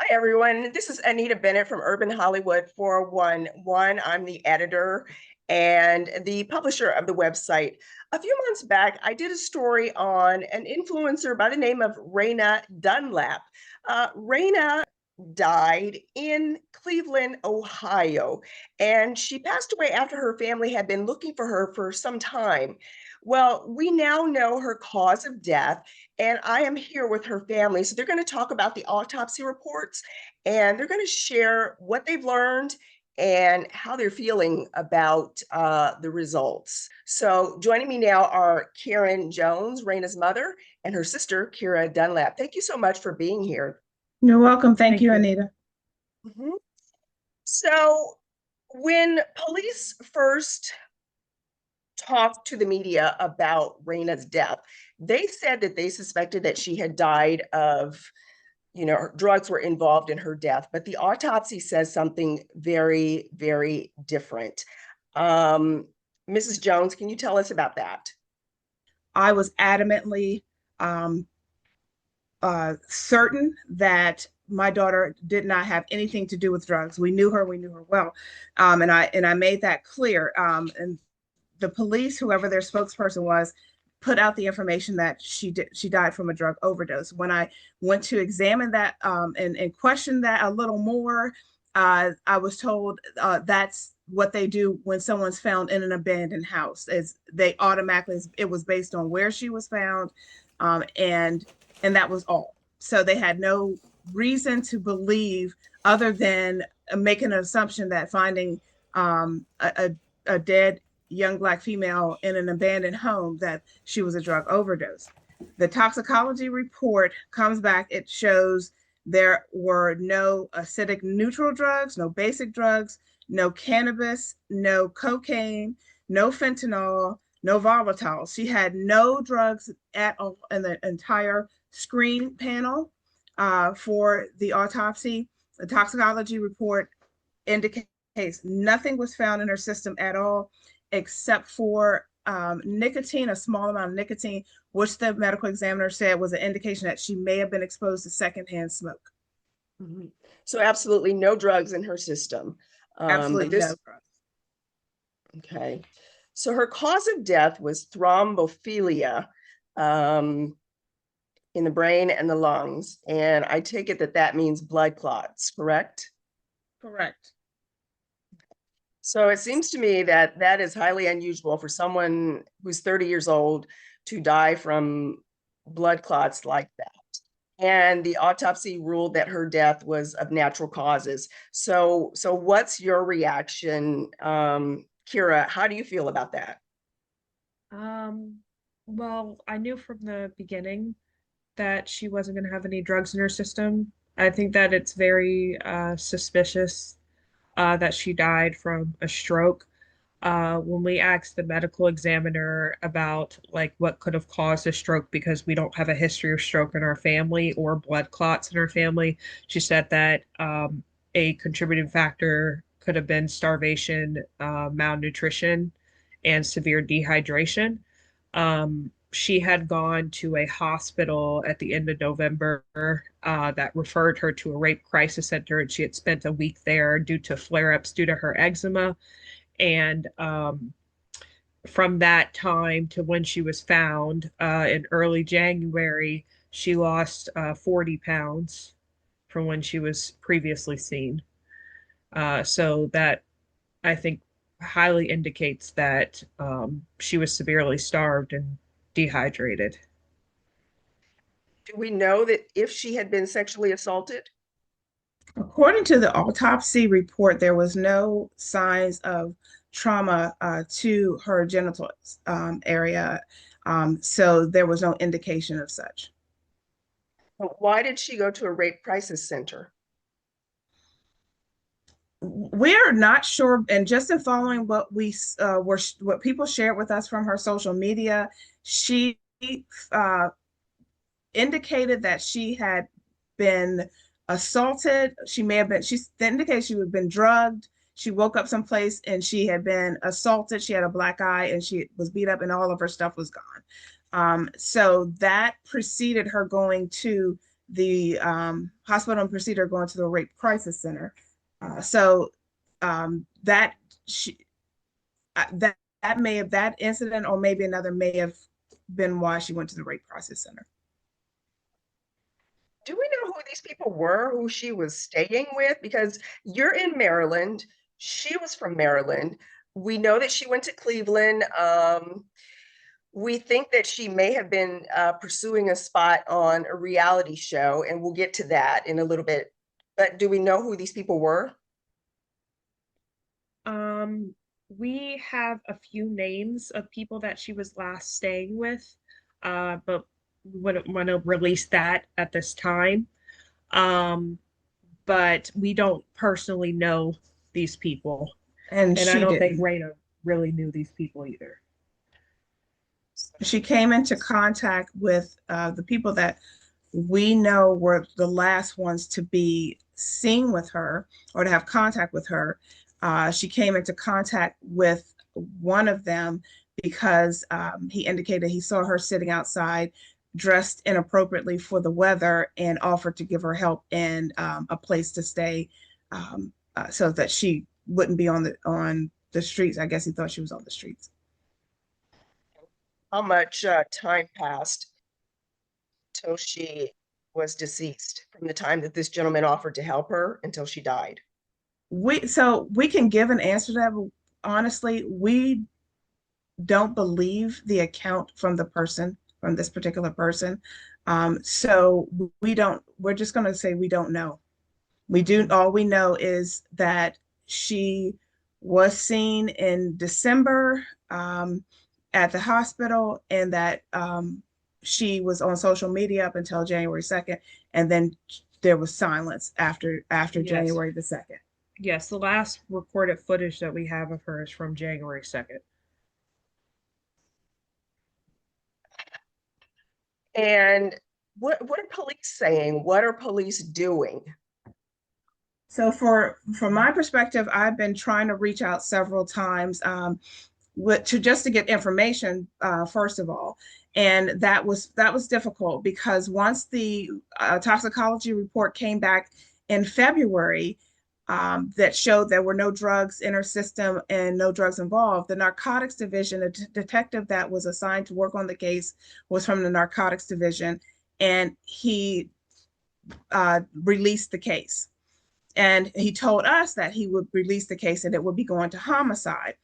Hi, everyone. This is Anita Bennett from Urban Hollywood 411. I'm the editor and the publisher of the website. A few months back, I did a story on an influencer by the name of Reyna Dunlap. Reyna died in Cleveland, Ohio, and she passed away after her family had been looking for her for some time. Well, we now know her cause of death, and I am here with her family. So they're going to talk about the autopsy reports and they're going to share what they've learned and how they're feeling about the results. So joining me now are Karen Jones, Raina's mother, and her sister, Kira Dunlap. Thank you so much for being here. You're welcome. Thank Thank you, you. Anita. Mhm. So when police first talked to the media about Raina's death, they said that they suspected that she had died of, drugs were involved in her death, but the autopsy says something very, very different. Mrs. Jones, can you tell us about that? I was adamantly um, certain that my daughter did not have anything to do with drugs. We knew her well, and I made that clear. And the police, whoever their spokesperson was, put out the information that she died from a drug overdose. When I went to examine that and question that a little more, I was told that's what they do when someone's found in an abandoned house. Is they automatically, it was based on where she was found, and that was all. So they had no reason to believe other than making an assumption that finding a dead young Black female in an abandoned home, that she was a drug overdose. The toxicology report comes back. It shows there were no acidic neutral drugs, no basic drugs, no cannabis, no cocaine, no fentanyl, no volatile. She had no drugs at all in the entire screen panel for the autopsy. The toxicology report indicates nothing was found in her system at all, except for nicotine, a small amount of nicotine, which the medical examiner said was an indication that she may have been exposed to secondhand smoke. Mhm. So absolutely no drugs in her system. But Absolutely this, no drugs. okay. So her cause of death was thrombophilia um, in the brain and the lungs. And I take it that that means blood clots, correct? Correct. So it seems to me that that is highly unusual for someone who's 30 years old to die from blood clots like that. And the autopsy ruled that her death was of natural causes. So what's your reaction, Kira? How do you feel about that? Um, well, I knew from the beginning that she wasn't going to have any drugs in her system. I think that it's very suspicious that she died from a stroke. When we asked the medical examiner about like what could have caused a stroke, because we don't have a history of stroke in our family or blood clots in our family, she said that a contributing factor could have been starvation, malnutrition, and severe dehydration. She had gone to a hospital at the end of November that referred her to a rape crisis center, and she had spent a week there due to flare ups due to her eczema. And from that time to when she was found in early January, she lost 40 pounds from when she was previously seen. So that I think highly indicates that she was severely starved and dehydrated. Do we know that if she had been sexually assaulted? According to the autopsy report, there was no signs of trauma to her genital area. So there was no indication of such. But why did she go to a rape crisis center? We're not sure, and just in following what we what people shared with us from her social media, she uh, indicated that she had been assaulted. She may have been, she indicated she had been drugged. She woke up someplace and she had been assaulted. She had a black eye and she was beat up and all of her stuff was gone. So that preceded her going to the hospital and procedure going to the rape crisis center. So that she, that may have, that incident or maybe another may have been why she went to the rape crisis center. Do we know who these people were, who she was staying with? Because you're in Maryland, she was from Maryland. We know that she went to Cleveland. We think that she may have been pursuing a spot on a reality show, and we'll get to that in a little bit. But do we know who these people were? We have a few names of people that she was last staying with, but we wouldn't want to release that at this time. Um, but we don't personally know these people, And and I she don't think didn't. Reyna really knew these people either. She came into contact with the people that we know were the last ones to be seen with her or to have contact with her. She came into contact with one of them because he indicated he saw her sitting outside dressed inappropriately for the weather and offered to give her help and a place to stay so that she wouldn't be on the streets. I guess he thought she was on the streets. How much time passed till she was deceased from the time that this gentleman offered to help her until she died? We can give an answer to that, but honestly, we don't believe the account from the person, from this particular person. So we're just going to say we don't know. All we know is that she was seen in December at the hospital, and that she was on social media up until January 2nd. And then there was silence after Yes. January the 2nd. Yes, the last recorded footage that we have of her is from January 2nd. And what are police saying? What are police doing? So from my perspective, I've been trying to reach out several times to get information first of all, and that was difficult because once the toxicology report came back in February that showed there were no drugs in her system and no drugs involved, the narcotics division, the detective that was assigned to work on the case was from the narcotics division, and he released the case. And he told us that he would release the case and it would be going to homicide.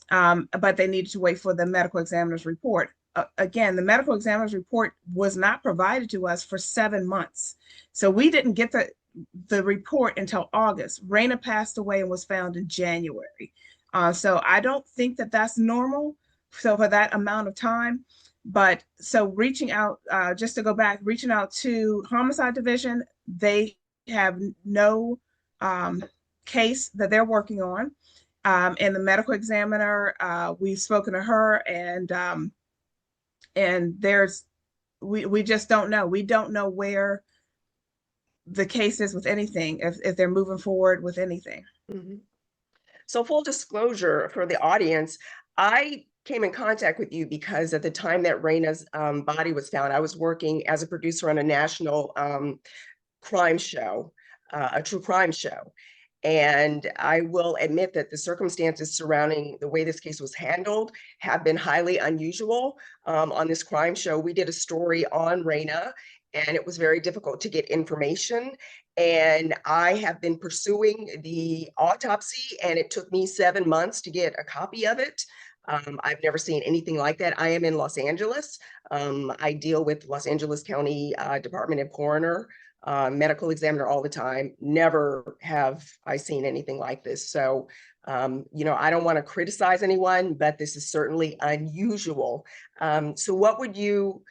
But they needed to wait for the medical examiner's report. Again, the medical examiner's report was not provided to us for 7 months. So we didn't get the report until August. Reyna passed away and was found in January. So I don't think that that's normal. So for that amount of time. But so reaching out, just to go back, reaching out to homicide division, they have no case that they're working on. And the medical examiner, we've spoken to her, and we just don't know. We don't know where the case is with anything, if they're moving forward with anything. Mm-hmm. So full disclosure for the audience, I came in contact with you because at the time that Reyna's body was found, I was working as a producer on a national crime show, a true crime show. And I will admit that the circumstances surrounding the way this case was handled have been highly unusual. On this crime show, we did a story on Reyna, and it was very difficult to get information. And I have been pursuing the autopsy, and it took me 7 months to get a copy of it. I've never seen anything like that. I am in Los Angeles. I deal with Los Angeles County Department of Coroner, medical examiner all the time. Never have I seen anything like this. So, I don't want to criticize anyone, but this is certainly unusual. So what would you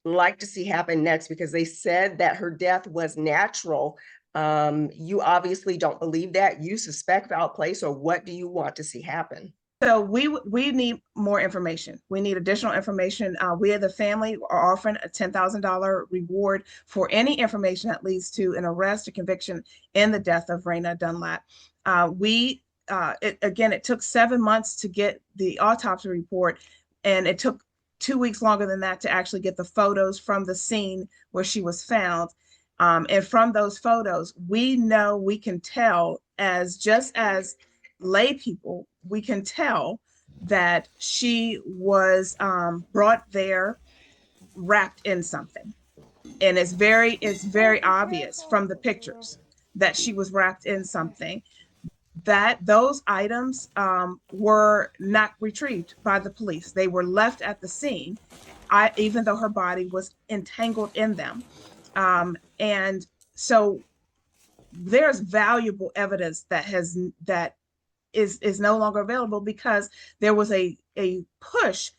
like to see happen next? Because they said that her death was natural. You obviously don't believe that. You suspect foul play. So what do you want to see happen? So we need more information. We need additional information. We as the family are offering a $10,000 reward for any information that leads to an arrest or conviction in the death of Reyna Dunlap. It took 7 months to get the autopsy report, and it took 2 weeks longer than that to actually get the photos from the scene where she was found. And from those photos, we know, we can tell, as just as lay people, we can tell that she was brought there wrapped in something. And it's very obvious from the pictures that she was wrapped in something, that those items were not retrieved by the police. They were left at the scene, even though her body was entangled in them. And so there's valuable evidence that is no longer available because there was a push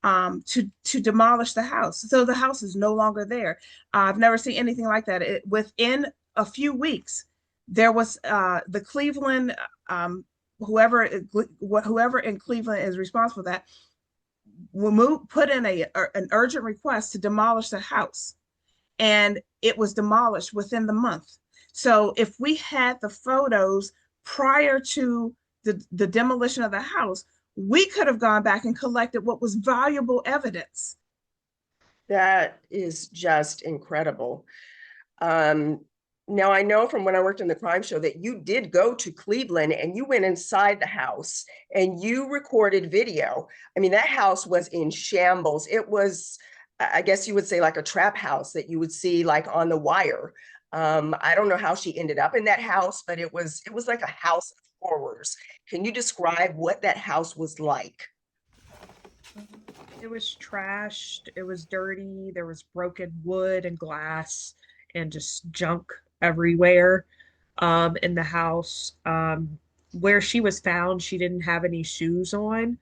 to demolish the house. So the house is no longer there. I've never seen anything like that. Within a few weeks, there was the Cleveland, whoever in Cleveland is responsible for that, put in an urgent request to demolish the house, and it was demolished within the month. So if we had the photos prior to the demolition of the house, we could have gone back and collected what was valuable evidence. That is just incredible. Now I know from when I worked in the crime show that you did go to Cleveland and you went inside the house and you recorded video. I mean, that house was in shambles. It was, I guess you would say, like a trap house that you would see like on The Wire. I don't know how she ended up in that house, but it was like a house of horrors. Can you describe what that house was like? It was trashed, it was dirty, there was broken wood and glass and just junk everywhere in the house. Where she was found, she didn't have any shoes on.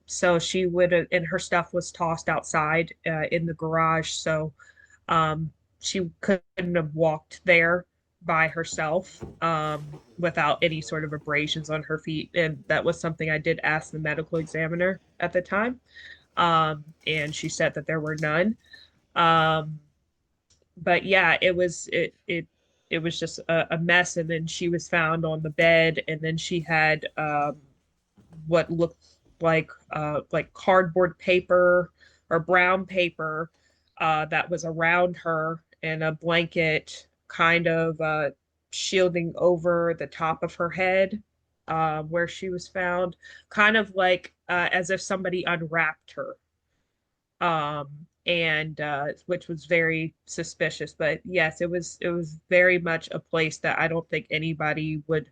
So she would have, and her stuff was tossed outside in the garage. So she couldn't have walked there by herself without any sort of abrasions on her feet. And that was something I did ask the medical examiner at the time. And she said that there were none. But yeah, it was just a mess. And then she was found on the bed, and then she had what looked like cardboard paper or brown paper that was around her, and a blanket kind of shielding over the top of her head where she was found, kind of like as if somebody unwrapped her. Um, and which was very suspicious. But yes, it was very much a place that I don't think anybody would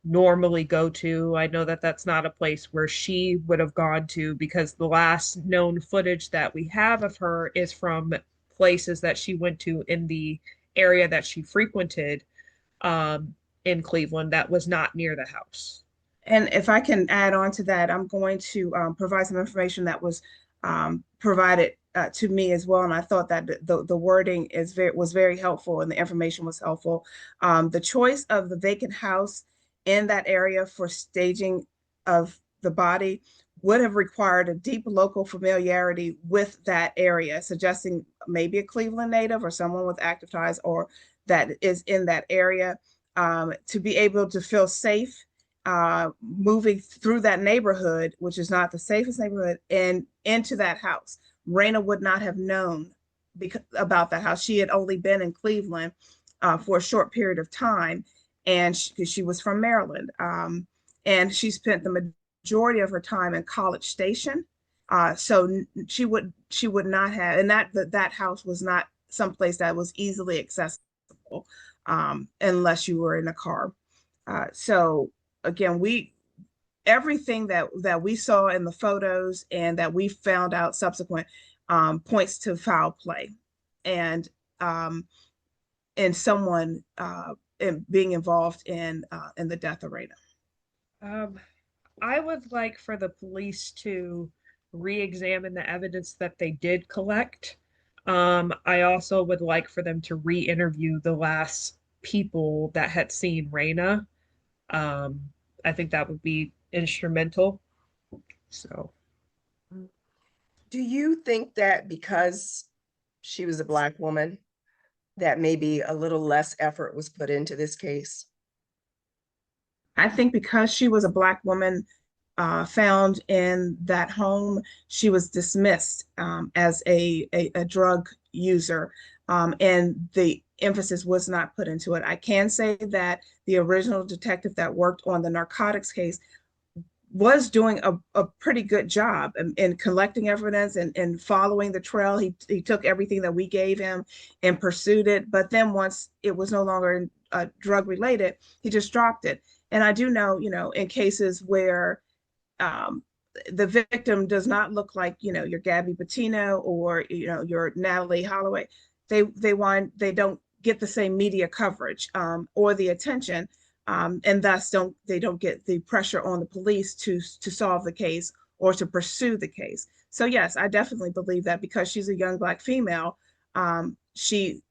normally go to. I know that that's not a place where she would have gone to, because the last known footage that we have of her is from places that she went to in the area that she frequented in Cleveland that was not near the house. And if I can add on to that, I'm going to provide some information that was provided to me as well. And I thought that the wording was very helpful, and the information was helpful. The choice of the vacant house in that area for staging of the body would have required a deep local familiarity with that area, suggesting maybe a Cleveland native or someone with active ties or that is in that area, to be able to feel safe moving through that neighborhood, which is not the safest neighborhood, and into that house. Reyna would not have known about that house. She had only been in Cleveland for a short period of time, and she was from Maryland, and she spent the majority of her time in College Station. So she would not have, and that house was not someplace that was easily accessible unless you were in a car. So again, everything that we saw in the photos and that we found out subsequent points to foul play, and someone being involved in the death of Reyna. I would like for the police to re-examine the evidence that they did collect. I also would like for them to re-interview the last people that had seen Reyna. I think that would be instrumental. So, Do you think that because she was a Black woman, that maybe a little less effort was put into this case? I think because she was a Black woman found in that home, she was dismissed as a drug user, and the emphasis was not put into it. I can say that the original detective that worked on the narcotics case was doing a pretty good job in collecting evidence and following the trail. He took everything that we gave him and pursued it. But then once it was no longer drug related, he just dropped it. And I do know, in cases where the victim does not look like, your Gabby Bettino or, your Natalie Holloway, they don't get the same media coverage or the attention, and thus they don't get the pressure on the police to solve the case or to pursue the case. So yes, I definitely believe that because she's a young Black female, there's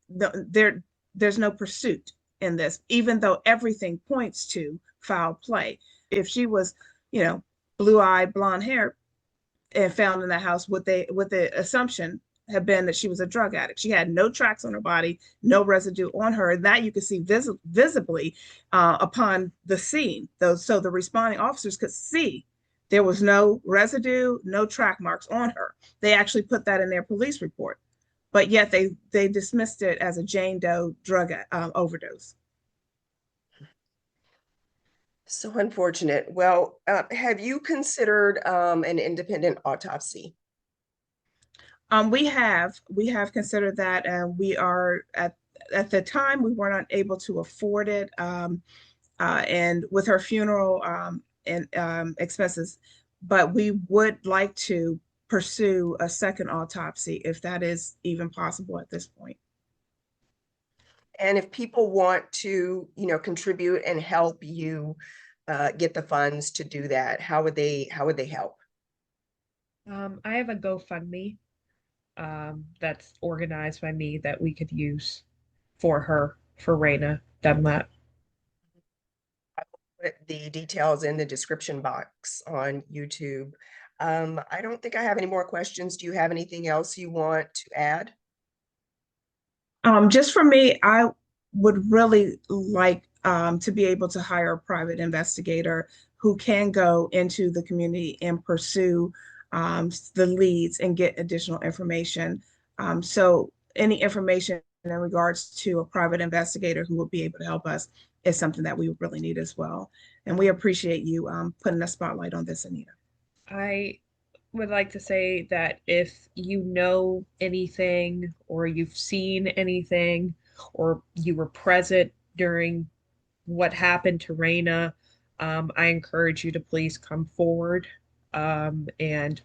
no pursuit in this, even though everything points to foul play. If she was, blue-eyed, blonde hair, and found in the house, would the assumption have been that she was a drug addict? She had no tracks on her body, no residue on her, that you could see visibly upon the scene. So the responding officers could see there was no residue, no track marks on her. They actually put that in their police report, but yet they dismissed it as a Jane Doe drug overdose. So unfortunate. Well, have you considered an independent autopsy? We have considered that, and we are at the time we were not able to afford it. And with her funeral and expenses, but we would like to pursue a second autopsy if that is even possible at this point. And if people want to, contribute and help you get the funds to do that, how would they help? I have a GoFundMe that's organized by me that we could use for her, for Reyna Dunlap. Put the details in the description box on YouTube. I don't think I have any more questions. Do you have anything else you want to add? Just for me, I would really like to be able to hire a private investigator who can go into the community and pursue the leads and get additional information. So any information in regards to a private investigator who will be able to help us is something that we really need as well. And we appreciate you putting a spotlight on this, Anita. I would like to say that if you know anything or you've seen anything or you were present during what happened to Reyna, I encourage you to please come forward and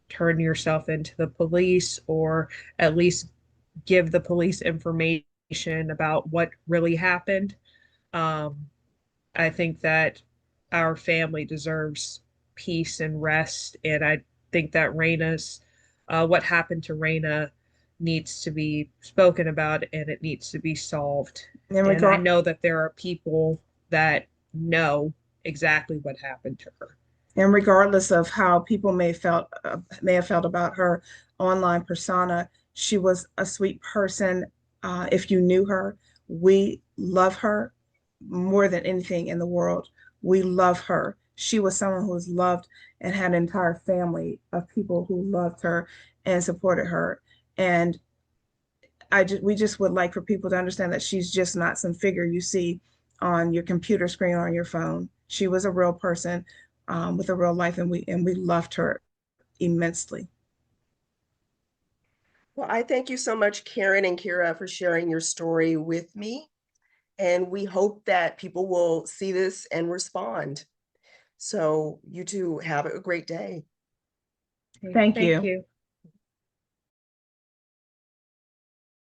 turn yourself into the police or at least give the police information about what really happened. Um, I think that our family deserves peace and rest, and I think that what happened to Reyna needs to be spoken about and it needs to be solved. In And I regard, know that there are people that know exactly what happened to her. and regardless of how people may have felt about her online persona, she was a sweet person. If you knew her, we love her more than anything in the world. We love her. She was someone who was loved and had an entire family of people who loved her and supported her. And we just would like for people to understand that she's just not some figure you see on your computer screen or on your phone. She was a real person with a real life, and we loved her immensely. Well, I thank you so much, Karen and Kira, for sharing your story with me. And we hope that people will see this and respond. So you two have a great day. Okay, Thank thank you. you.